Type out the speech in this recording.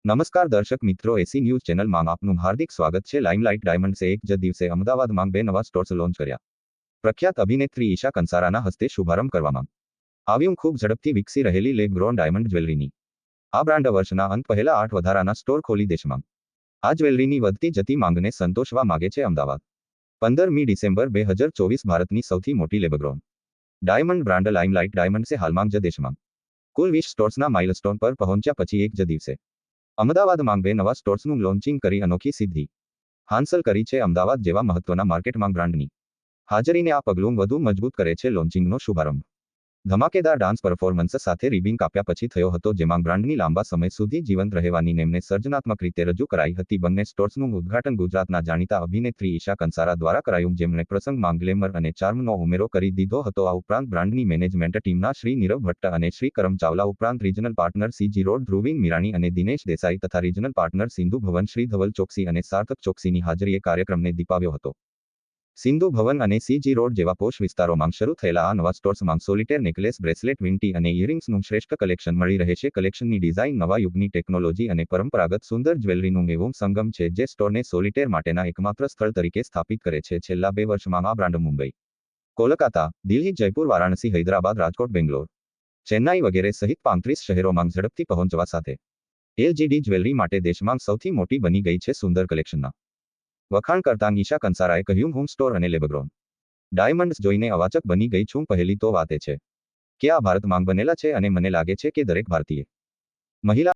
નમસ્કાર દર્શક મિત્રો, એસી ન્યૂઝ ચેનલમાં આપનું હાર્દિક સ્વાગત છે। લાઇમલાઇટ ડાયમંડ્સે એક જ દિવસે અમદાવાદમાં 2 નવા સ્ટોર્સ લોન્ચ કર્યા। પ્રખ્યાત અભિનેત્રી ઈશા કંસારાના હસ્તે શુભારંભ કરવામાં આવ્યું। ખૂબ ઝડપથી વિકસી રહેલી લેબ ગ્રોન ડાયમંડ જ્વેલરીની આ બ્રાન્ડ વર્ષના અંત પહેલા 8 વધારાના સ્ટોર ખોલી દેશમાં આ જ્વેલરીની વધતી જતી માંગને સંતોષવા માગે છે। અમદાવાદ 15મી ડિસેમ્બર 2024 ભારતની સૌથી મોટી લેબગ્રોન ડાયમંડ બ્રાન્ડ લાઇમલાઇટ ડાયમંડ્સે હાલમાં જ દેશમાં કુલ 20 સ્ટોર્સના માઇલસ્ટોન પર પહોંચ્યા પછી એક જ દિવસે અમદાવાદમાં 2 નવા સ્ટોર્સનું લોન્ચિંગ કરી અનોખી સિદ્ધિ હાંસલ કરી છે। અમદાવાદ જેવા મહત્વના માર્કેટમાં બ્રાન્ડની હાજરીને આ પગલું વધુ મજબૂત કરે છે। લોન્ચિંગનો શુભારંભ ધમાકેદાર ડાન્સ પરફોર્મન્સ સાથે રિબિન કાપ્યા પછી થયો હતો, જેમાં બ્રાન્ડની લાંબા સમય સુધી જીવંત રહેવાની નેમને સર્જનાત્મક રીતે રજૂ કરાઈ હતી। બંને સ્ટોર્સનું ઉદ્ઘાટન ગુજરાતના જાણીતા અભિનેત્રી ઈશા કંસારા દ્વારા કરાયું, જેમણે પ્રસંગમાં ગ્લેમર અને ચાર્મનો ઉમેરો કરી દીધો હતો। આ ઉપરાંત બ્રાન્ડની મેનેજમેન્ટ ટીમના શ્રી નીરવ ભટ્ટ અને શ્રી કરમ ચાવલા ઉપરાંત regional partner CG road Dhruvin Mirani અને દિનેશ દેસાઈ તથા રિજનલ પાર્ટનર સિંધુ ભવન શ્રી ધવલ ચોકસી અને સાર્થક ચોકસીની હાજરીએ કાર્યક્રમને દીપાવ્યો હતો। સિંધુ ભવન અને સીજી રોડ જેવા પોશ વિસ્તારોમાં શરૂ થયેલા આ નવા સ્ટોર્સમાં સોલિટેર નેકલેસ, બ્રેસલેટ, વીંટી અને ઇયરિંગ્સનું શ્રેષ્ઠ કલેક્શન મળી રહેશે। કલેક્શનની ડિઝાઇન નવા યુગની ટેકનોલોજી અને પરંપરાગત સુંદર જ્વેલરીનું એવું સંગમ છે, જે સ્ટોરને સોલિટેર માટેના એકમાત્ર સ્થળ તરીકે સ્થાપિત કરે છે। છેલ્લા 2 વર્ષમાં આ બ્રાન્ડ મુંબઈ, કોલકાતા, દિલ્હી, જયપુર, વારાણસી, હૈદરાબાદ, રાજકોટ, બેંગ્લોર, ચેન્નાઈ વગેરે સહિત 35 શહેરોમાં ઝડપથી પહોંચવા સાથે એલજીડી જ્વેલરી માટે દેશમાં સૌથી મોટી બની ગઈ છે। સુંદર કલેક્શનના વખાણ કરતાં ઈશા કંસારાએ કહ્યું, હું સ્ટોર અને લેબગ્રોન ડાયમંડ્સ જોઈને અવાચક બની ગઈ છું। પહેલી તો વાત એ છે કે આ ભારતમાં બનેલા છે અને મને લાગે છે કે દરેક ભારતીય મહિલા